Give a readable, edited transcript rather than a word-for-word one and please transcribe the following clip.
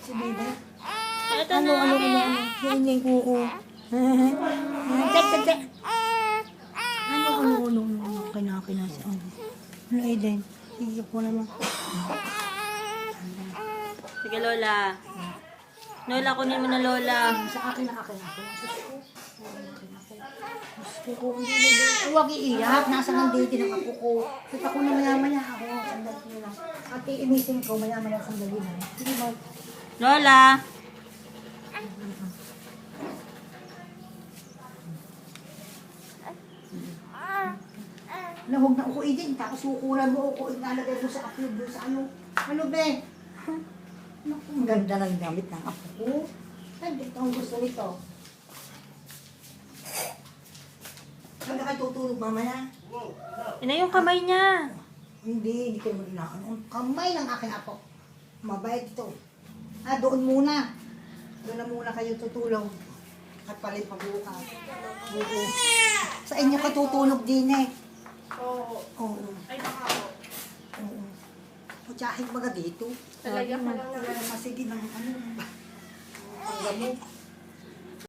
Si Bebe. Ito Ano? Hingin ko ko. Check. Ano? Kinasi. Ano, Aiden? Sige po naman. Sige, Lola. Lola, kunin mo na, Lola. Sa akin. Kuko, huwag iiyak. Nasa nandito ng apo ko. Kita ko na maya-maya ako. Sandali lang. At iimisin ko maya-maya sandali lang. Sige ba? Lola. Na huwag na ukuin din. Tapos ukulan mo ako. Ilalagay mo sa upload doon sa ano. Ano be? Naku, ang ganda ng gamit ng apo ko. Dito ang gusto nito. Saan ka tutulog mamaya? Ina yung kamay niya. Hindi ko naman inaano. Ang kamay ng aking apo. Mabait ito. Doon muna. Doon na muna kayo tutulog. At palit pabukas. Oo. Sa inyo ka tutulog din eh. Oo. Ay, baka po. Oo. Putyahin baga dito. Talaga ka lang naman. Sige ng ano. Ang gamot.